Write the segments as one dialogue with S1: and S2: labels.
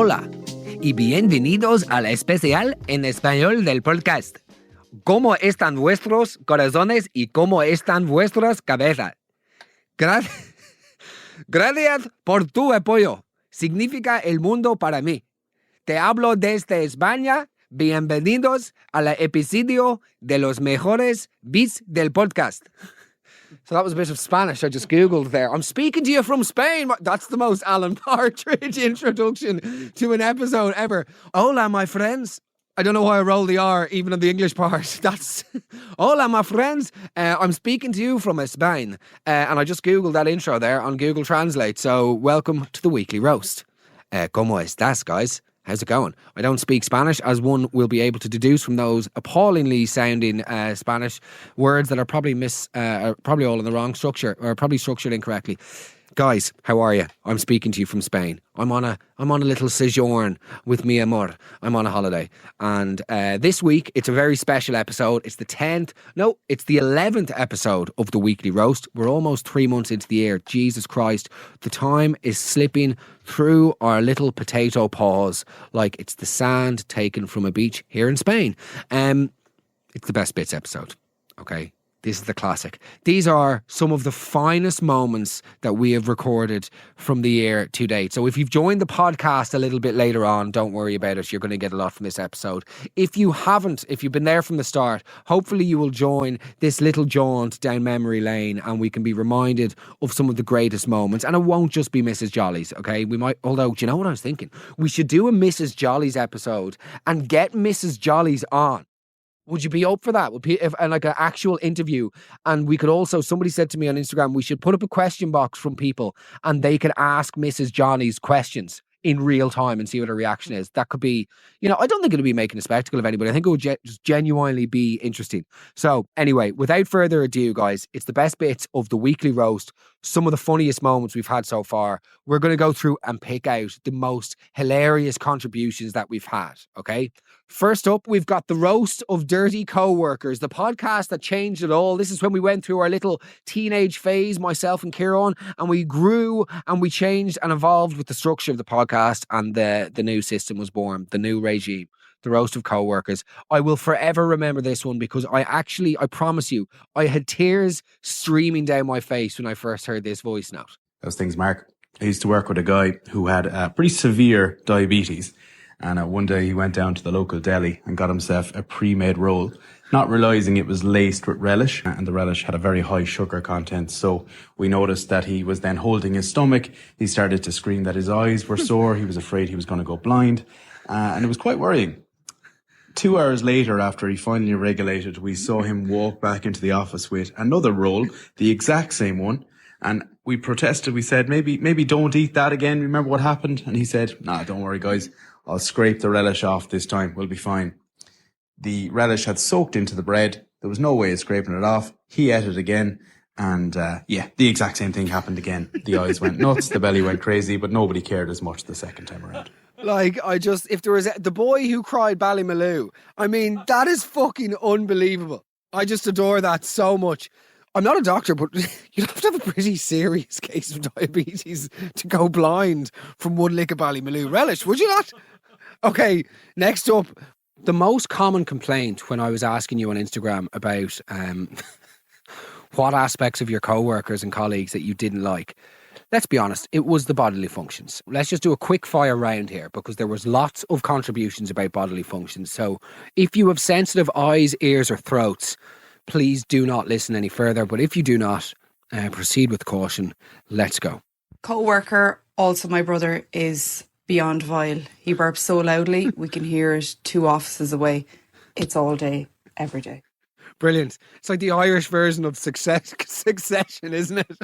S1: Hola y bienvenidos al especial en español del podcast. ¿Cómo están vuestros corazones y cómo están vuestras cabezas? Gracias por tu apoyo. Significa el mundo para mí. Te hablo desde España. Bienvenidos al episodio de los mejores beats del podcast. So that was a bit of Spanish I just Googled there. I'm speaking to you from Spain. That's the most Alan Partridge introduction to an episode ever. Hola, my friends. I don't know why I rolled the R even on the English part. That's hola, my friends. I'm speaking to you from Spain. And I just Googled that intro there on Google Translate. So welcome to the Weekly Roast. ¿Cómo estás, guys? How's it going? I don't speak Spanish, as one will be able to deduce from those appallingly sounding Spanish words that are probably probably all in the wrong structure, or probably structured incorrectly. Guys, how are you? I'm speaking to you from Spain. I'm on a little sojourn with mi amor. I'm on a holiday. And this week, it's a very special episode. It's the 11th episode of the Weekly Roast. We're almost 3 months into the year. Jesus Christ. The time is slipping through our little potato paws like it's the sand taken from a beach here in Spain. It's the Best Bits episode. Okay? This is the classic. These are some of the finest moments that we have recorded from the year to date. So if you've joined the podcast a little bit later on, don't worry about it. You're going to get a lot from this episode. If you haven't, if you've been there from the start, hopefully you will join this little jaunt down memory lane and we can be reminded of some of the greatest moments. And it won't just be Mrs. Jolly's, okay? We might, although, do you know what I was thinking? We should do a Mrs. Jolly's episode and get Mrs. Jolly's on. Would you be up for that? And like an actual interview? And we could also, somebody said to me on Instagram, we should put up a question box from people and they could ask Mrs. Johnny's questions in real time and see what her reaction is. That could be, I don't think it'll be making a spectacle of anybody. I think it would just genuinely be interesting. So anyway, without further ado, guys, it's the best bits of the Weekly Roast. Some of the funniest moments we've had so far. We're going to go through and pick out the most hilarious contributions that we've had, okay? First up, we've got the Roast of Dirty Co-Workers, the podcast that changed it all. This is when we went through our little teenage phase, myself and Kieran, and we grew and we changed and evolved with the structure of the podcast, and the new system was born, the new regime, the Roast of Co-Workers. I will forever remember this one because I promise you, I had tears streaming down my face when I first heard this voice note.
S2: Those things, Mark. I used to work with a guy who had pretty severe diabetes. And one day he went down to the local deli and got himself a pre-made roll, not realising it was laced with relish, and the relish had a very high sugar content. So we noticed that he was then holding his stomach. He started to scream that his eyes were sore. He was afraid he was going to go blind. And it was quite worrying. 2 hours later, after he finally regulated, we saw him walk back into the office with another roll, the exact same one. And we protested. We said, maybe don't eat that again. Remember what happened? And he said, nah, don't worry, guys. I'll scrape the relish off this time. We'll be fine. The relish had soaked into the bread. There was no way of scraping it off. He ate it again. And the exact same thing happened again. The eyes went nuts. The belly went crazy. But nobody cared as much the second time around.
S1: Like, if there was the boy who cried Ballymaloo, I mean, that is fucking unbelievable. I just adore that so much. I'm not a doctor, but you'd have to have a pretty serious case of diabetes to go blind from one lick of Ballymaloo relish, would you not? Okay, next up, the most common complaint when I was asking you on Instagram about what aspects of your co-workers and colleagues that you didn't like. Let's be honest, it was the bodily functions. Let's just do a quick fire round here because there was lots of contributions about bodily functions. So if you have sensitive eyes, ears or throats, please do not listen any further. But if you do not, proceed with caution. Let's go.
S3: Co-worker, also my brother, is beyond vile. He burps so loudly, we can hear it 2 offices away. It's all day, every day.
S1: Brilliant. It's like the Irish version of Succession, isn't it?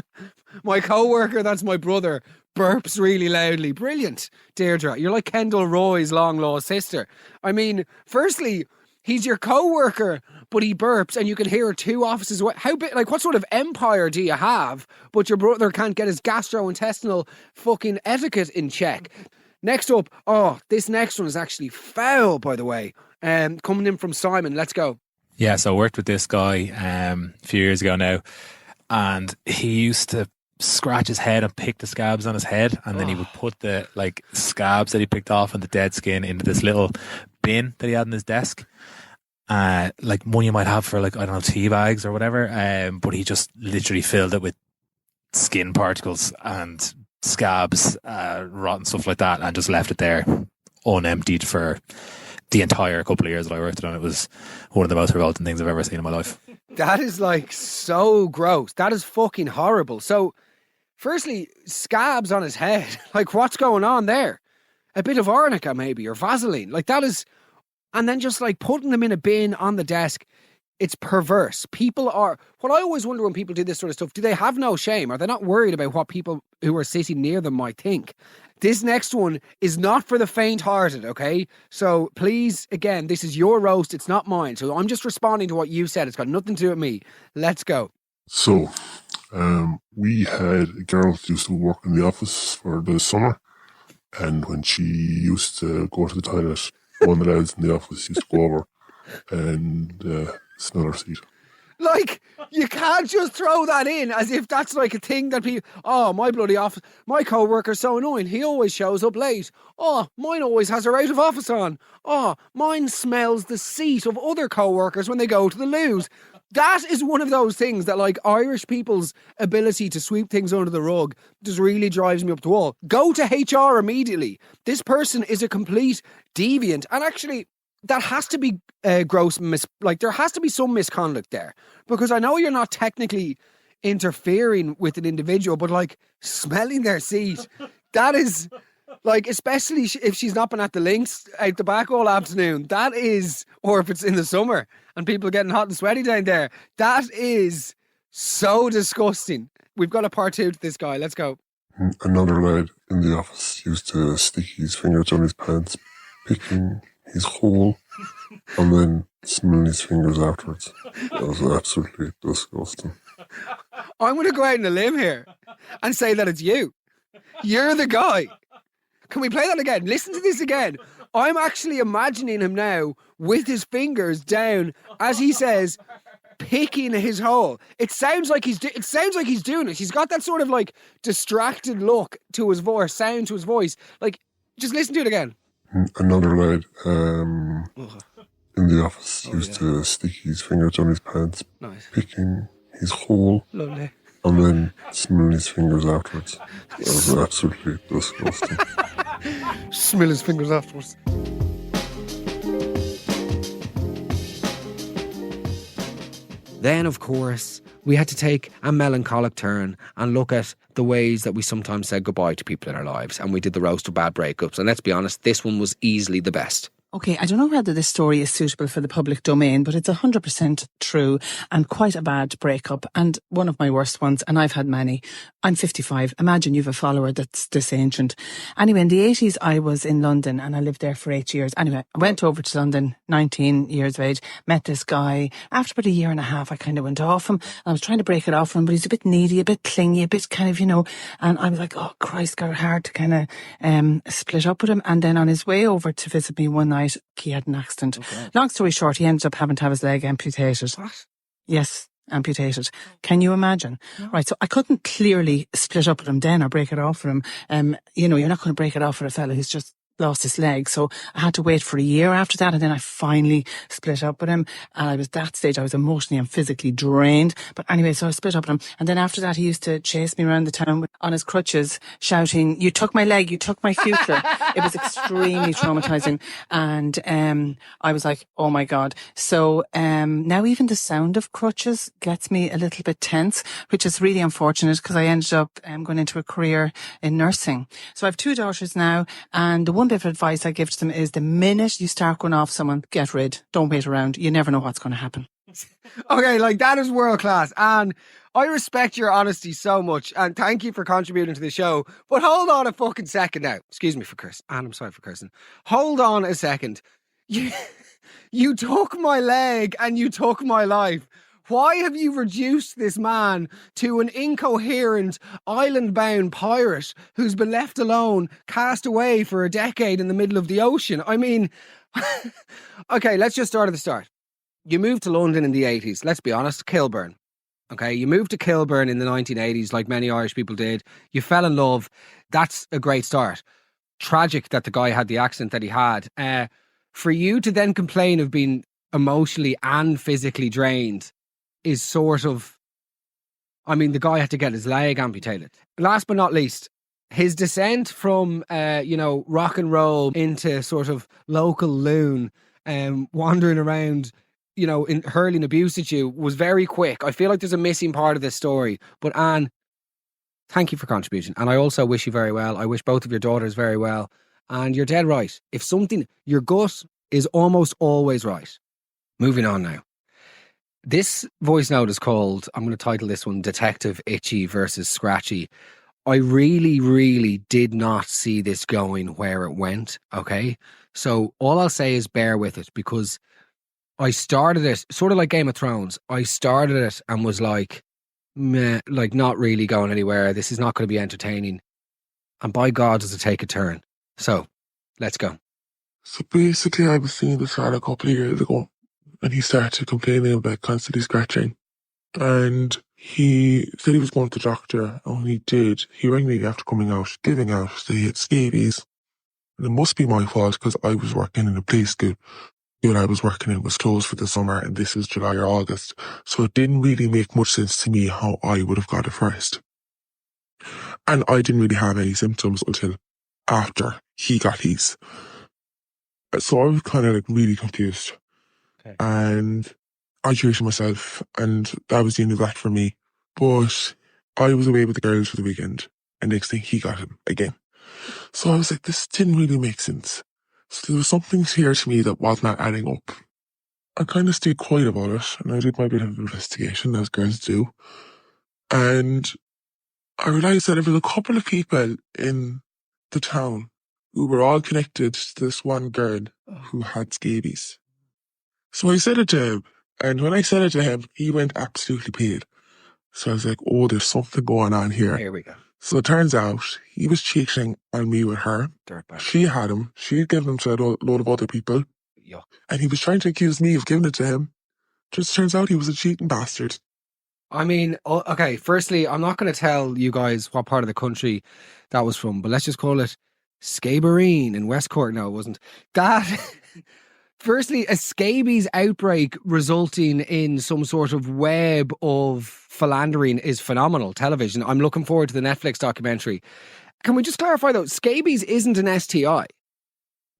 S1: My co-worker, that's my brother, burps really loudly. Brilliant, Deirdre. You're like Kendall Roy's long-lost sister. I mean, firstly, he's your co-worker, but he burps and you can hear 2 offices away. How big, like, what sort of empire do you have, but your brother can't get his gastrointestinal fucking etiquette in check? Next up, this next one is actually foul, by the way. Coming in from Simon, let's go.
S4: Yeah, so I worked with this guy a few years ago now, and he used to scratch his head and pick the scabs on his head, and then he would put the like scabs that he picked off and the dead skin into this little bin that he had in his desk. Like one you might have for like, I don't know, tea bags or whatever. But he just literally filled it with skin particles and scabs, rotten stuff like that, and just left it there unemptied for the entire couple of years that I worked on it. It was one of the most revolting things I've ever seen in my life.
S1: That is like so gross. That is fucking horrible. So, firstly, scabs on his head. Like, what's going on there? A bit of arnica, maybe, or Vaseline. Like, that is. And then just like putting them in a bin on the desk. It's perverse. People are. What I always wonder when people do this sort of stuff, do they have no shame? Are they not worried about what people who are sitting near them might think? This next one is not for the faint-hearted, okay? So please, again, this is your roast. It's not mine. So I'm just responding to what you said. It's got nothing to do with me. Let's go.
S5: So, we had a girl that used to work in the office for the summer, and when she used to go to the toilet, one of the lads in the office used to go over and smell her seat.
S1: Like, you can't just throw that in as if that's like a thing that people, oh, my bloody office, my co-worker's so annoying. He always shows up late. Oh, mine always has her out of office on. Oh, mine smells the seat of other co-workers when they go to the loos. That is one of those things that, like, Irish people's ability to sweep things under the rug just really drives me up the wall. Go to HR immediately. This person is a complete deviant. And actually, that has to be gross, there has to be some misconduct there. Because I know you're not technically interfering with an individual, but like smelling their seat, that is like, especially if she's not been at the links out the back all afternoon, that is, or if it's in the summer and people are getting hot and sweaty down there, that is so disgusting. We've got a part 2 to this guy. Let's go.
S5: Another lad in the office used to stick his fingers down his pants, picking his hole, and then smelling his fingers afterwards. That was absolutely disgusting.
S1: I'm going to go out on a limb here and say that it's you. You're the guy. Can we play that again? Listen to this again. I'm actually imagining him now with his fingers down, as he says, picking his hole. It sounds like he's doing it. He's got that sort of like distracted look to his voice, sound to his voice. Like, just listen to it again.
S5: Another lad in the office used to stick his fingers down his pants, picking his hole,
S1: Lovely,
S5: and then smelling his fingers afterwards. That was absolutely disgusting.
S1: Smell his fingers afterwards. Then, of course, we had to take a melancholic turn and look at the ways that we sometimes said goodbye to people in our lives. And we did the roast of bad breakups. And let's be honest, this one was easily the best.
S6: Okay, I don't know whether this story is suitable for the public domain, but it's 100% true and quite a bad breakup and one of my worst ones, and I've had many. I'm 55. Imagine you've a follower that's this ancient. Anyway, in the 80s, I was in London and I lived there for 8 years. Anyway, I went over to London, 19 years of age, met this guy. After about a year and a half, I kind of went off him. I was trying to break it off him, but he's a bit needy, a bit clingy, a bit kind of, and I was like, oh, Christ, got hard to kind of split up with him. And then on his way over to visit me one night, he had an accident. Okay. Long story short, he ended up having to have his leg amputated. What? Yes, amputated. Can you imagine? No. Right, so I couldn't clearly split up with him then or break it off with him. You're not going to break it off with a fella who's just lost his leg. So I had to wait for a year after that, and then I finally split up with him. And I was that stage, I was emotionally and physically drained. But anyway, so I split up with him. And then after that, he used to chase me around the town on his crutches, shouting, "You took my leg, you took my future." It was extremely traumatizing. And I was like, oh my God. So now even the sound of crutches gets me a little bit tense, which is really unfortunate because I ended up going into a career in nursing. So I have 2 daughters now, and the one bit of advice I give to them is the minute you start going off someone, get rid. Don't wait around. You never know what's going to happen.
S1: Okay, like that is world class. And I respect your honesty so much. And thank you for contributing to the show. But hold on a fucking second now. Excuse me for cursing. And I'm sorry for cursing. Hold on a second. You took my leg and you took my life. Why have you reduced this man to an incoherent, island-bound pirate who's been left alone, cast away for a decade in the middle of the ocean? I mean, okay, let's just start at the start. You moved to London in the 80s. Let's be honest, Kilburn. Okay, you moved to Kilburn in the 1980s, like many Irish people did. You fell in love. That's a great start. Tragic that the guy had the accent that he had. For you to then complain of being emotionally and physically drained is sort of, I mean, the guy had to get his leg amputated. Last but not least, his descent from, rock and roll into sort of local loon, wandering around, in hurling abuse at you was very quick. I feel like there's a missing part of this story. But Anne, thank you for contributing. And I also wish you very well. I wish both of your daughters very well. And you're dead right. If something, your gut is almost always right. Moving on now. This voice note is called, I'm going to title this one, Detective Itchy versus Scratchy. I really, really did not see this going where it went, okay? So all I'll say is bear with it, because I started it, sort of like Game of Thrones. I started it and was like, meh, like not really going anywhere. This is not going to be entertaining. And by God, does it take a turn. So, let's go.
S5: So basically, I was seeing this lad a couple of years ago, and he started complaining about constantly scratching. And he said he was going to the doctor, and when he did, he rang me after coming out, giving out that he had scabies. And it must be my fault, because I was working in a play school. The I was working in was closed for the summer, and this is July or August. So it didn't really make much sense to me how I would have got it first. And I didn't really have any symptoms until after he got his. So I was kind of like really confused.
S1: Okay.
S5: And I treated myself, and that was the end of that for me. But I was away with the girls for the weekend, and next thing he got him again. So I was like, this didn't really make sense. So there was something here to me that was not adding up. I kind of stayed quiet about it, and I did my bit of investigation, as girls do. And I realised that there was a couple of people in the town who were all connected to this one girl who had scabies. So I said it to him, and when I said it to him, he went absolutely pale. So I was like, oh, there's something going on here.
S1: Here we go.
S5: So it turns out he was cheating on me with her.
S1: Dirtbag.
S5: She had him. She had given him to a load of other people.
S1: Yuck.
S5: And he was trying to accuse me of giving it to him. Just turns out he was a cheating bastard.
S1: I mean, okay, firstly, I'm not going to tell you guys what part of the country that was from, but let's just call it Scabereen in West Cork. No, it wasn't. That, firstly, a scabies outbreak resulting in some sort of web of philandering is phenomenal television. I'm looking forward to the Netflix documentary. Can we just clarify though, scabies isn't an STI.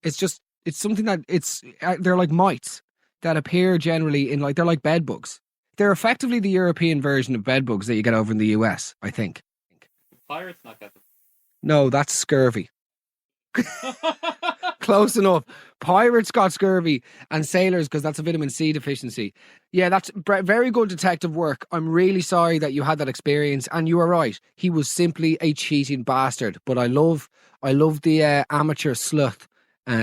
S1: It's something that they're like mites that appear generally in they're like bed bugs. They're effectively the European version of bed bugs that you get over in the US, I think.
S4: Pirates not get them.
S1: No, that's scurvy. Close enough. Pirates got scurvy and sailors because that's a vitamin C deficiency. Yeah, that's very good detective work. I'm really sorry that you had that experience, and you were right. He was simply a cheating bastard. But I love the amateur sleuth.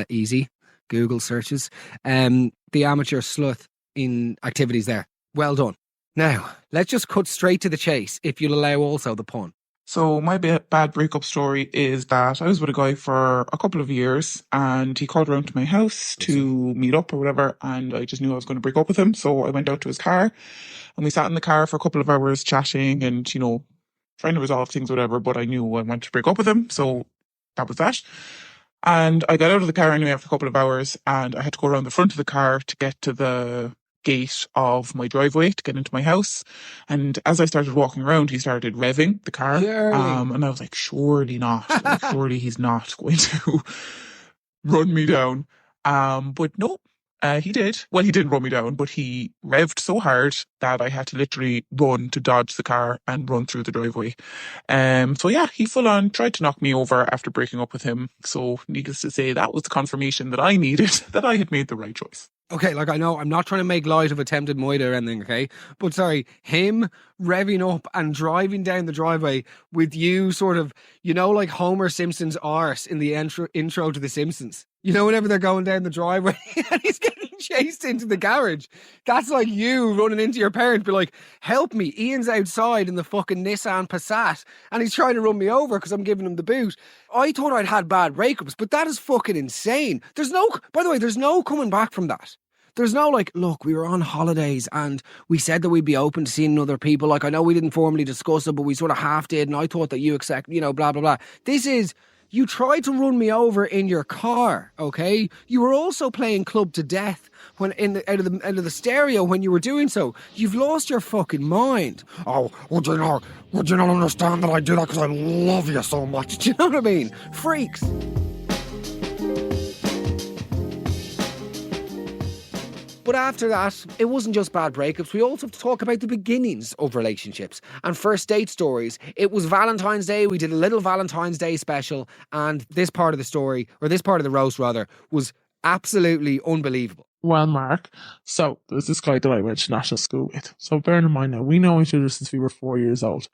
S1: Easy Google searches. The amateur sleuth in activities there. Well done. Now, let's just cut straight to the chase, if you'll allow also the pun.
S7: So my bad breakup story is that I was with a guy for a couple of years, and he called around to my house to meet up or whatever, and I just knew I was going to break up with him. So I went out to his car, and we sat in the car for a couple of hours chatting and, trying to resolve things, whatever, but I knew I wanted to break up with him. So that was that. And I got out of the car anyway after a couple of hours, and I had to go around the front of the car to get to the gate of my driveway to get into my house. And as I started walking around, he started revving the car. And I was like, surely not. Surely he's not going to run me down. But no, he did. Well, he didn't run me down, but he revved so hard that I had to literally run to dodge the car and run through the driveway. So yeah, he full on tried to knock me over after breaking up with him. So needless to say, that was the confirmation that I needed that I had made the right choice.
S1: Okay, I know I'm not trying to make light of attempted murder or anything, okay? But sorry, him revving up and driving down the driveway with you sort of, like Homer Simpson's arse in the intro to The Simpsons. Whenever they're going down the driveway and he's getting chased into the garage. That's like you running into your parents, be like, help me, Ian's outside in the fucking Nissan Passat and he's trying to run me over because I'm giving him the boot. I thought I'd had bad breakups, but that is fucking insane. By the way, there's no coming back from that. There's no like, look, we were on holidays and we said that we'd be open to seeing other people. Like, I know we didn't formally discuss it, but we sort of half did, and I thought that you accept, blah, blah, blah. This is, you tried to run me over in your car, okay? You were also playing Club to Death when out of the stereo when you were doing so. You've lost your fucking mind. Oh, would you not understand that I do that because I love you so much? Do you know what I mean? Freaks. But after that, it wasn't just bad breakups. We also have to talk about the beginnings of relationships and first date stories. It was Valentine's Day. We did a little Valentine's Day special. And this part of the story, or this part of the roast rather, was absolutely unbelievable.
S7: Well, Mark, so there's this guy that I went to national school with. So bearing in mind now, we know each other since we were 4 years old.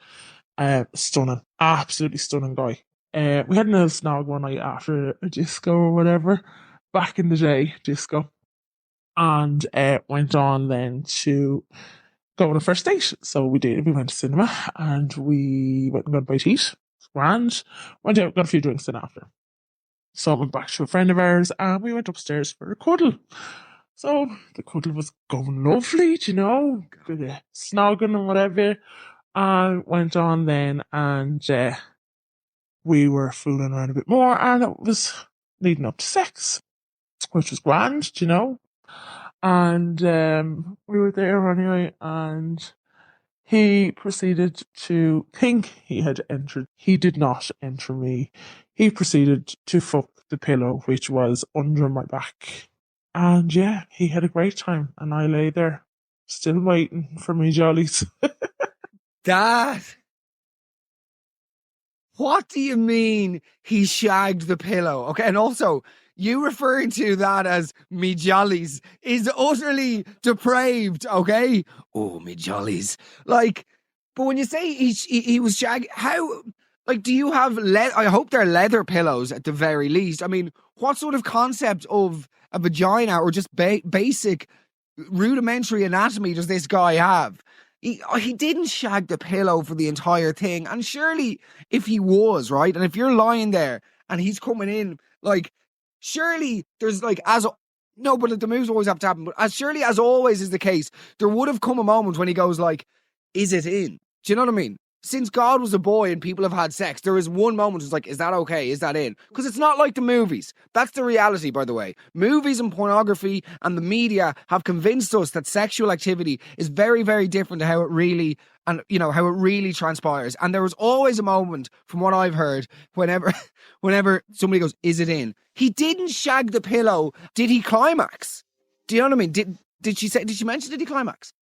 S7: Stunning, absolutely stunning guy. We had a little snog one night after a disco or whatever, back in the day, disco. And went on then to go on a first date. So we did. We went to cinema and we went and got a bite to eat. Grand. Went out, got a few drinks then after. So I went back to a friend of ours and we went upstairs for a cuddle. So the cuddle was going lovely, snogging and whatever. And went on then and we were fooling around a bit more and it was leading up to sex, which was grand, And we were there anyway, and he proceeded to think he had entered. He did not enter me. He proceeded to fuck the pillow, which was under my back. And yeah, he had a great time, and I lay there, still waiting for me jollies.
S1: Dad! What do you mean he shagged the pillow? Okay, and also, you referring to that as me jollies is utterly depraved, okay? Oh, me jollies. Like, but when you say he was shagging, how, like, do you have, I hope they're leather pillows at the very least. I mean, what sort of concept of a vagina or just basic rudimentary anatomy does this guy have? He didn't shag the pillow for the entire thing. And surely if he was, right, and if you're lying there and he's coming in, like, surely there's like, no, but the moves always have to happen. But as surely as always is the case, there would have come a moment when he goes like, is it in? Do you know what I mean? Since God was a boy and people have had sex, there is one moment it's like, is that okay? Is that in? Because it's not like the movies. That's the reality, by the way. Movies and pornography and the media have convinced us that sexual activity is very, very different to how it really, and how it really transpires. And there was always a moment, from what I've heard, whenever somebody goes, is it in? He didn't shag the pillow. Did he climax? Do you know what I mean? Did she mention did he climax?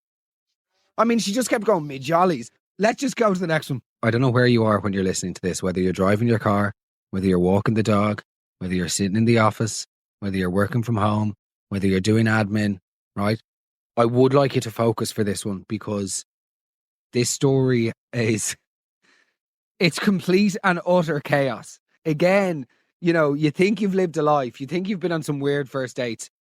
S1: I mean, she just kept going, me jollies. Let's just go to the next one. I don't know where you are when you're listening to this, whether you're driving your car, whether you're walking the dog, whether you're sitting in the office, whether you're working from home, whether you're doing admin, right? I would like you to focus for this one because this story it's complete and utter chaos. Again, you think you've lived a life. You think you've been on some weird first dates.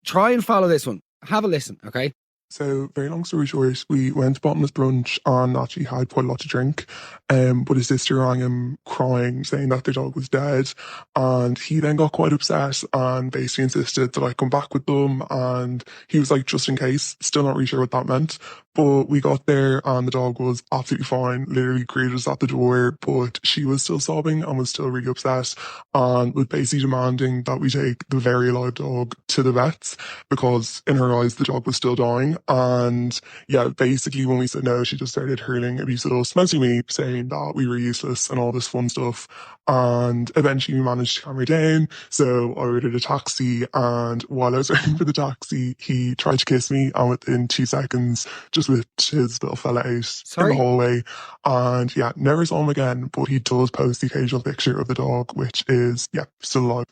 S1: Try and follow this one. Have a listen, okay?
S5: So, very long story short, we went to bottomless brunch and actually had quite a lot to drink. But his sister rang him crying, saying that their dog was dead. And he then got quite upset and basically insisted that I come back with them. And he was like, just in case, still not really sure what that meant. But we got there and the dog was absolutely fine, literally greeted us at the door, but she was still sobbing and was still really upset and was basically demanding that we take the very alive dog to the vets because in her eyes the dog was still dying. And yeah, basically when we said no, she just started hurling abuse at us, mostly me, saying that we were useless and all this fun stuff. And eventually we managed to calm her down. So I ordered a taxi, and while I was waiting for the taxi, he tried to kiss me, and within 2 seconds, just whipped his little fella out in the hallway. And yeah, never saw him again, but he does post the occasional picture of the dog, which is, yeah, still alive.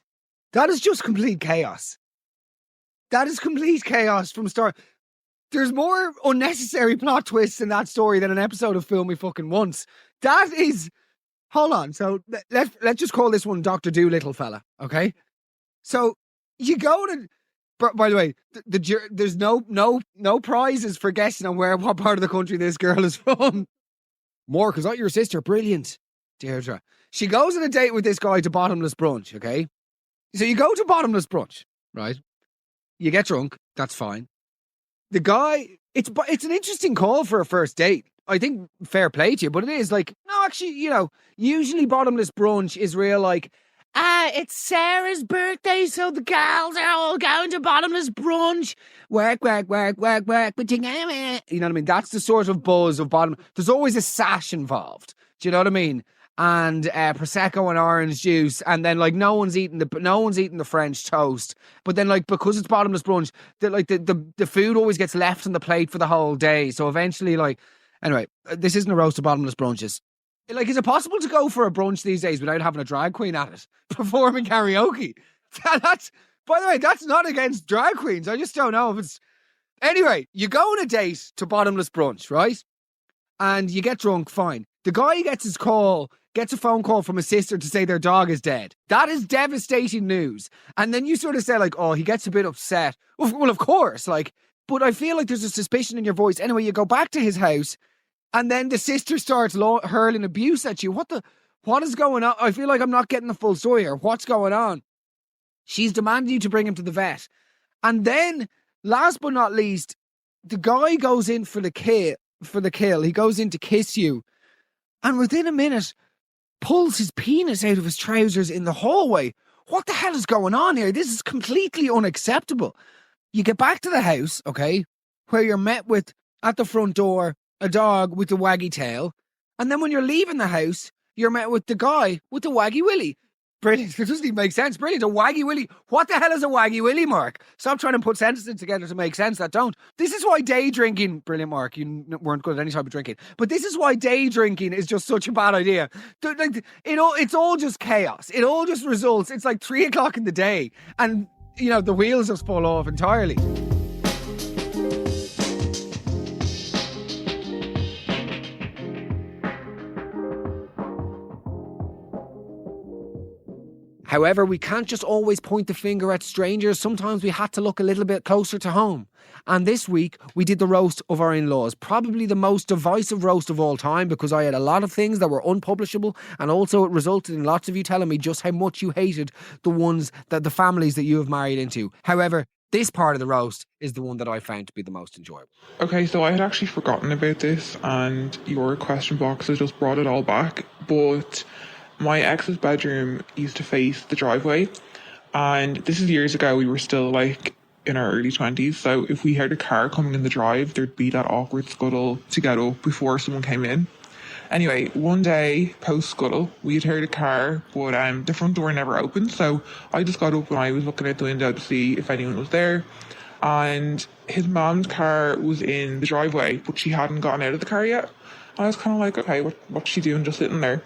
S1: That is just complete chaos. That is complete chaos from start. There's more unnecessary plot twists in that story than an episode of Film Me Fucking Once. That is... Hold on. So let's just call this one Dr. Doolittle fella, okay? So you go to... By the way, there's no prizes for guessing on what part of the country this girl is from. Mark, is that your sister? Brilliant. Deirdre. She goes on a date with this guy to bottomless brunch, okay? So you go to bottomless brunch, right? You get drunk. That's fine. The guy, it's an interesting call for a first date. I think fair play to you, but it is like, no, actually, usually bottomless brunch is real like, it's Sarah's birthday, so the girls are all going to bottomless brunch. Work, but you know what I mean? That's the sort of buzz of bottom. There's always a sash involved. Do you know what I mean? And prosecco and orange juice, and then like no one's eating the French toast. But then like because it's bottomless brunch, the food always gets left on the plate for the whole day. So eventually, like, anyway, this isn't a roast of bottomless brunches. Like, is it possible to go for a brunch these days without having a drag queen at it performing karaoke? That's, by the way, that's not against drag queens. I just don't know if it's. Anyway, you go on a date to bottomless brunch, right? And you get drunk, fine. The guy gets a phone call from his sister to say their dog is dead. That is devastating news. And then you sort of say like, oh, he gets a bit upset. Well, of course, like, but I feel like there's a suspicion in your voice. Anyway, you go back to his house and then the sister starts hurling abuse at you. What is going on? I feel like I'm not getting the full story here. What's going on? She's demanding you to bring him to the vet. And then, last but not least, the guy goes in for the kill. He goes in to kiss you. And within a minute, pulls his penis out of his trousers in the hallway. What the hell is going on here? This is completely unacceptable. You get back to the house, okay, where you're met with, at the front door, a dog with the waggy tail. And then when you're leaving the house, you're met with the guy with the waggy willy. Brilliant. It doesn't even make sense. Brilliant. A waggy willy. What the hell is a waggy willy, Mark? Stop trying to put sentences together to make sense that don't. This is why day drinking, brilliant, Mark, you weren't good at any type of drinking, but this is why day drinking is just such a bad idea. Like, it's all just chaos. It all just results. It's like 3 o'clock in the day and, the wheels just fall off entirely. However, we can't just always point the finger at strangers. Sometimes we had to look a little bit closer to home. And this week, we did the roast of our in-laws. Probably the most divisive roast of all time because I had a lot of things that were unpublishable, and also it resulted in lots of you telling me just how much you hated the families that you have married into. However, this part of the roast is the one that I found to be the most enjoyable.
S7: Okay, so I had actually forgotten about this and your question box has just brought it all back. But my ex's bedroom used to face the driveway, and this is years ago. We were still like in our early 20s, so if we heard a car coming in the drive, there'd be that awkward scuttle to get up before someone came in. Anyway, one day post scuttle, we had heard a car, but the front door never opened, so I just got up and I was looking out the window to see if anyone was there, and his mom's car was in the driveway, but she hadn't gotten out of the car yet. I was kind of like, okay, what's she doing just sitting there?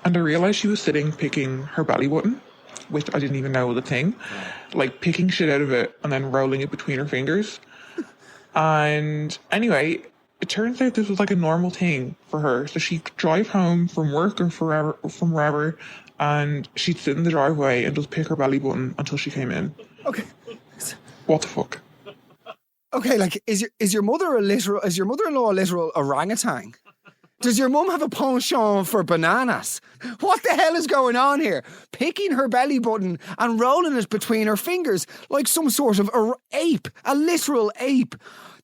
S7: And I realised she was sitting picking her belly button, which I didn't even know was a thing. Like picking shit out of it and then rolling it between her fingers. And anyway, it turns out this was like a normal thing for her. So she'd drive home from work or from wherever, and she'd sit in the driveway and just pick her belly button until she came in.
S1: Okay.
S7: What the fuck?
S1: Okay, like, is your mother-in-law a literal orangutan? Does your mum have a penchant for bananas? What the hell is going on here? Picking her belly button and rolling it between her fingers like some sort of ape, a literal ape.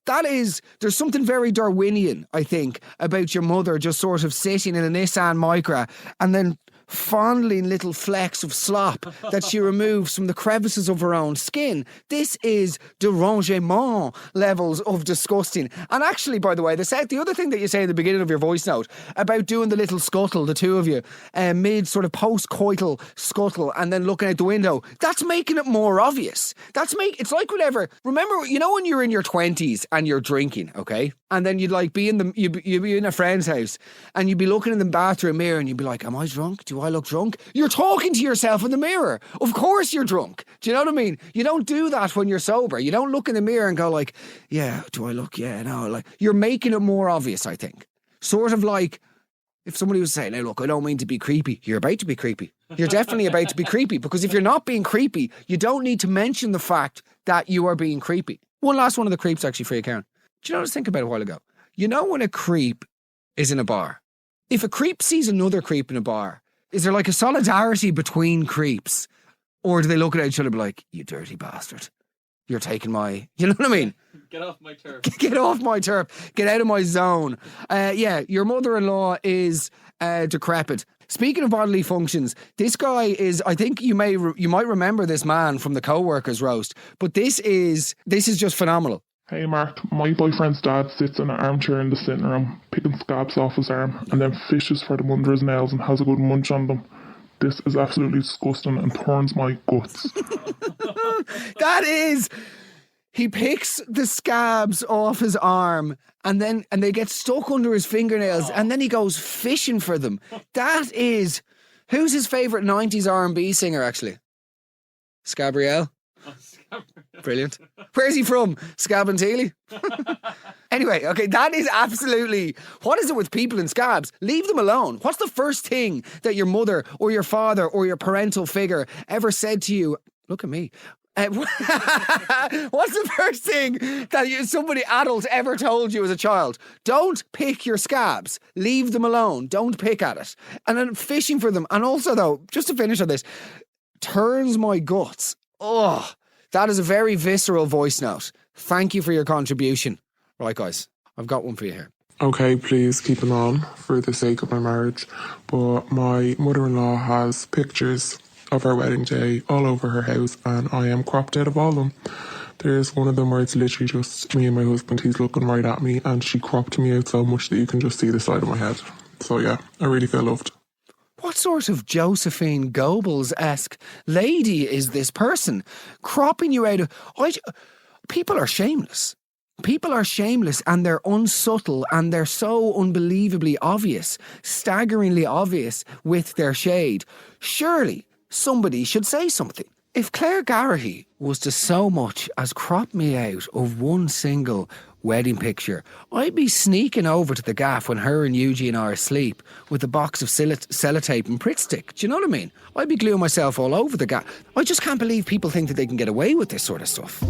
S1: There's something very Darwinian, I think, about your mother just sort of sitting in a Nissan Micra and then fondling little flecks of slop that she removes from the crevices of her own skin. This is derangement levels of disgusting. And actually, by the way, the other thing that you say at the beginning of your voice note about doing the little scuttle, the two of you, mid sort of post-coital scuttle and then looking out the window, that's making it more obvious. It's like whatever. Remember, when you're in your 20s and you're drinking, okay? And then you'd be in a friend's house and you'd be looking in the bathroom mirror and you'd be like, am I drunk? Do I look drunk? You're talking to yourself in the mirror. Of course you're drunk. Do you know what I mean? You don't do that when you're sober. You don't look in the mirror and go like, yeah, do I look? Yeah, no. Like, you're making it more obvious, I think. Sort of like if somebody was saying, now look, I don't mean to be creepy. You're about to be creepy. You're definitely about to be creepy, because if you're not being creepy, you don't need to mention the fact that you are being creepy. One last one of the creeps actually for your Karen. Do you know what I was thinking about a while ago? You know when a creep is in a bar? If a creep sees another creep in a bar, is there like a solidarity between creeps? Or do they look at each other and be like, you dirty bastard? You're taking my, you know what I mean?
S4: Get off my turf.
S1: Get off my turf. Get out of my zone. Yeah, your mother-in-law is decrepit. Speaking of bodily functions, this guy is, I think you might remember this man from the co-workers roast, but this is just phenomenal.
S8: Hey Mark, my boyfriend's dad sits in an armchair in the sitting room, picking scabs off his arm, and then fishes for them under his nails and has a good munch on them. This is absolutely disgusting and turns my guts.
S1: That is... He picks the scabs off his arm and they get stuck under his fingernails and then he goes fishing for them. That is... Who's his favourite 90s R&B singer, actually? Scabrielle? Brilliant. Where's he from? Scab and Teely? Anyway, okay, that is absolutely... What is it with people and scabs? Leave them alone. What's the first thing that your mother or your father or your parental figure ever said to you? Look at me. What's the first thing that somebody adult ever told you as a child? Don't pick your scabs. Leave them alone. Don't pick at it. And then fishing for them. And also, though, just to finish on this, turns my guts. Oh, that is a very visceral voice note. Thank you for your contribution. Right, guys, I've got one for you here.
S8: Okay, please keep it on for the sake of my marriage, but my mother-in-law has pictures of our wedding day all over her house and I am cropped out of all of them. There's one of them where it's literally just me and my husband. He's looking right at me and she cropped me out so much that you can just see the side of my head. So yeah, I really feel loved.
S1: What sort of Josephine Goebbels-esque lady is this person? Cropping you out of... People are shameless. People are shameless and they're unsubtle and they're so unbelievably obvious, staggeringly obvious with their shade. Surely somebody should say something. If Claire Garrahy was to so much as crop me out of one single wedding picture, I'd be sneaking over to the gaff when her and Eugene are asleep with a box of sellotape and Pritt stick. Do you know what I mean? I'd be gluing myself all over the gaff. I just can't believe people think that they can get away with this sort of stuff.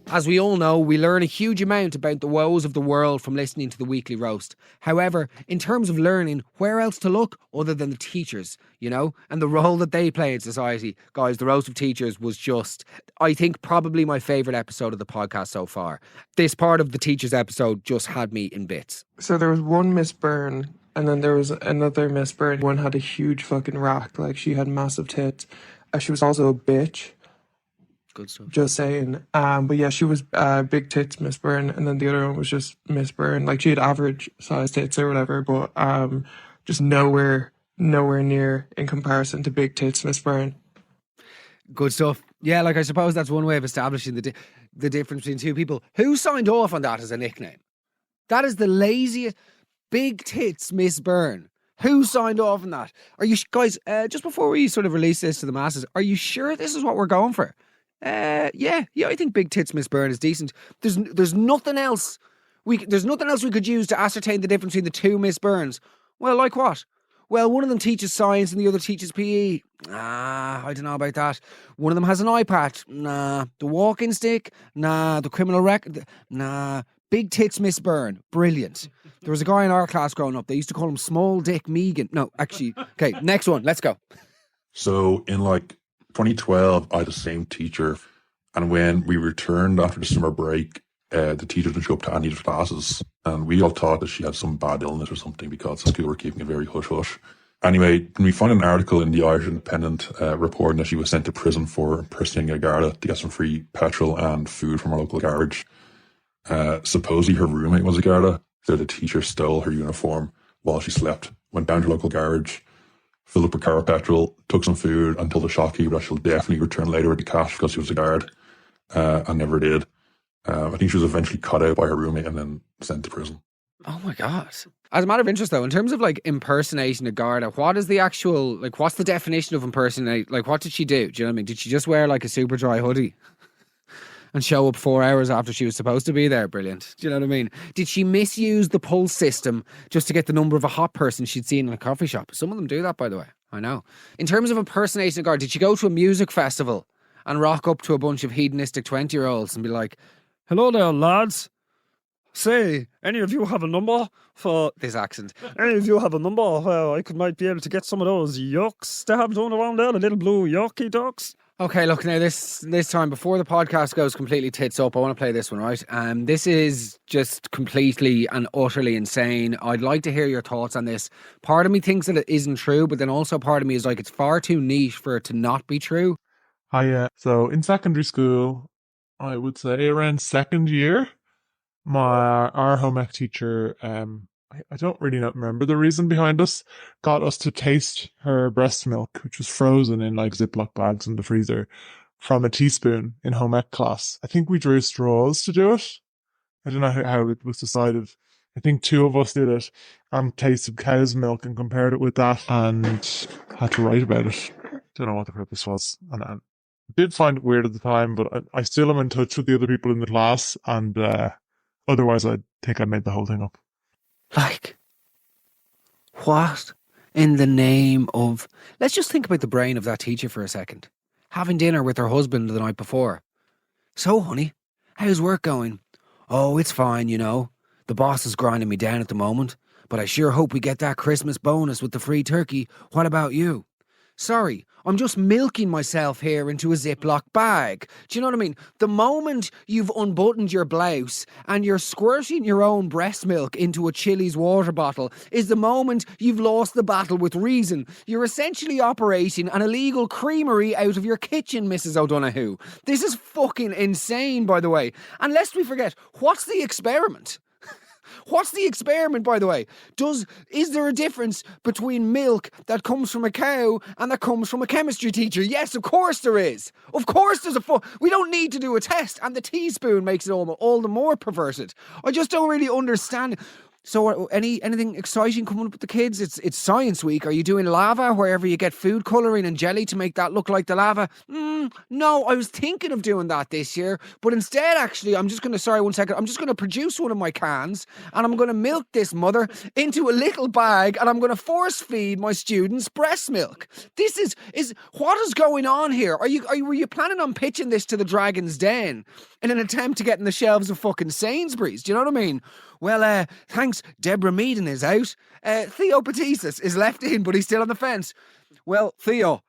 S1: As we all know, we learn a huge amount about the woes of the world from listening to the weekly roast. However, in terms of learning, where else to look other than the teachers, you know, and the role that they play in society? Guys, the roast of teachers was just, I think, probably my favourite episode of the podcast so far. This part of the teachers episode just had me in bits.
S9: So there was one Miss Byrne, and then there was another Miss Byrne. One had a huge fucking rack, like she had massive tits. She was also a bitch.
S1: Good stuff.
S9: Just saying. But yeah, she was big tits Miss Byrne, and then the other one was just Miss Byrne. Like she had average size tits or whatever, but just nowhere near in comparison to big tits Miss Byrne.
S1: Good stuff. Yeah, like I suppose that's one way of establishing the difference between two people. Who signed off on that as a nickname? That is the laziest. Big tits Miss Byrne. Who signed off on that? Are you guys, just before we sort of release this to the masses, are you sure this is what we're going for? Yeah, I think big tits Miss Byrne is decent. There's nothing else we could use to ascertain the difference between the two Miss Byrnes. Well, like what? Well, one of them teaches science and the other teaches PE. I don't know about that. One of them has an eye patch. Nah. The walking stick. Nah. The criminal record. Nah. Big tits Miss Byrne. Brilliant. There was a guy in our class growing up. They used to call him Small Dick Mehigan. No, actually. Okay, next one. Let's go.
S10: So in 2012, I had the same teacher, and when we returned after the summer break, the teacher didn't show up to any of the classes, and we all thought that she had some bad illness or something because the school were keeping it very hush-hush. Anyway, we found an article in the Irish Independent reporting that she was sent to prison for impersonating a Garda to get some free petrol and food from our local garage. Supposedly her roommate was a Garda, so the teacher stole her uniform while she slept, went down to the local garage, filled up her car with petrol, took some food, and told the shopkeeper that she'll definitely return later with the cash because she was a guard, and never did. I think she was eventually cut out by her roommate and then sent to prison.
S1: Oh my God. As a matter of interest though, in terms of impersonating a Garda, what is the actual, what's the definition of impersonate? What did she do? Do you know what I mean? Did she just wear a super dry hoodie and show up 4 hours after she was supposed to be there? Brilliant. Do you know what I mean? Did she misuse the pulse system just to get the number of a hot person she'd seen in a coffee shop? Some of them do that, by the way. I know. In terms of impersonating a Garda, did she go to a music festival and rock up to a bunch of hedonistic 20-year-olds and be like, "Hello there, lads.
S11: Say, any of you have a number for
S1: This accent.
S11: any of you have a number where might be able to get some of those yucks they have doing around there, the little blue yucky ducks?
S1: Okay, look, now this time, before the podcast goes completely tits up, I want to play this one, right? This is just completely and utterly insane. I'd like to hear your thoughts on this. Part of me thinks that it isn't true, but then also part of me is like, it's far too niche for it to not be true.
S8: Hi, so in secondary school, I would say around second year, our home ec teacher, I don't really remember the reason behind us, got us to taste her breast milk, which was frozen in like Ziploc bags in the freezer, from a teaspoon in home ec class. I think we drew straws to do it. I don't know how it was decided. I think two of us did it and tasted cow's milk and compared it with that and had to write about it. Don't know what the purpose was. And I did find it weird at the time, but I still am in touch with the other people in the class, and otherwise I think I made the whole thing up.
S1: Like, what in the name of... Let's just think about the brain of that teacher for a second. Having dinner with her husband the night before. So, honey, how's work going? Oh, it's fine, you know. The boss is grinding me down at the moment, but I sure hope we get that Christmas bonus with the free turkey. What about you? Sorry, I'm just milking myself here into a Ziploc bag. Do you know what I mean? The moment you've unbuttoned your blouse and you're squirting your own breast milk into a Chili's water bottle is the moment you've lost the battle with reason. You're essentially operating an illegal creamery out of your kitchen, Mrs. O'Donoghue. This is fucking insane, by the way. And lest we forget, what's the experiment? What's the experiment, by the way? Is there a difference between milk that comes from a cow and that comes from a chemistry teacher? Yes, of course there is. Of course there's we don't need to do a test, and the teaspoon makes it all the more perverted. I just don't really understand. So anything exciting coming up with the kids? It's Science Week. Are you doing lava wherever you get food colouring and jelly to make that look like the lava? No, I was thinking of doing that this year, but instead, actually, I'm just going to produce one of my cans and I'm going to milk this mother into a little bag and I'm going to force feed my students breast milk. This is what is going on here? Were you planning on pitching this to the Dragon's Den in an attempt to get in the shelves of fucking Sainsbury's? Do you know what I mean? Well, thanks, Deborah Meaden is out. Theo Batisis is left in, but he's still on the fence. Well, Theo,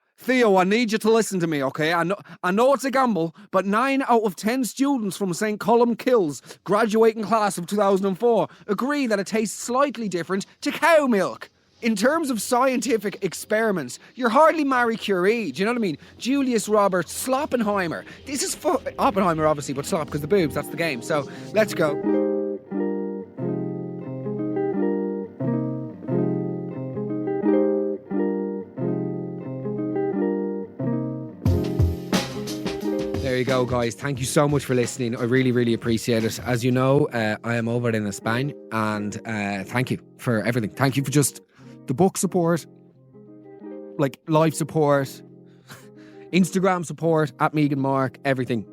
S1: I need you to listen to me, okay? I know it's a gamble, but 9 out of 10 students from St. Columkille's graduating class of 2004 agree that it tastes slightly different to cow milk. In terms of scientific experiments, you're hardly Marie Curie, do you know what I mean? Julius Robert Sloppenheimer. This is Oppenheimer, obviously, but slop because the boobs, that's the game. So, let's go. There you go, guys. Thank you so much for listening. I really, really appreciate it. As you know, I am over in Spain, and thank you for everything. Thank you for just the book support, like live support, Instagram support, at Mehigan Mark, everything.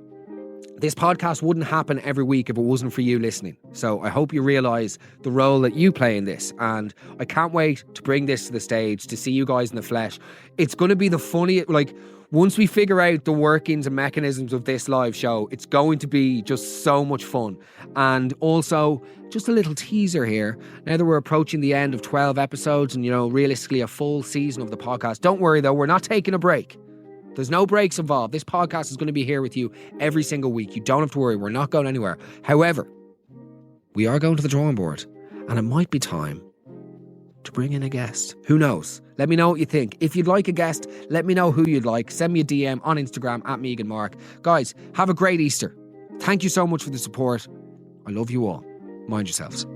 S1: This podcast wouldn't happen every week if it wasn't for you listening. So I hope you realise the role that you play in this. And I can't wait to bring this to the stage, to see you guys in the flesh. It's going to be the funniest, once we figure out the workings and mechanisms of this live show, it's going to be just so much fun. And also, just a little teaser here. Now that we're approaching the end of 12 episodes and, realistically a full season of the podcast, don't worry though, we're not taking a break. There's no breaks involved. This podcast is going to be here with you every single week. You don't have to worry. We're not going anywhere. However, we are going to the drawing board, and it might be time to bring in a guest. Who knows? Let me know what you think. If you'd like a guest, let me know who you'd like. Send me a DM on Instagram at Mehigan Mark. Guys, have a great Easter. Thank you so much for the support. I love you all. Mind yourselves.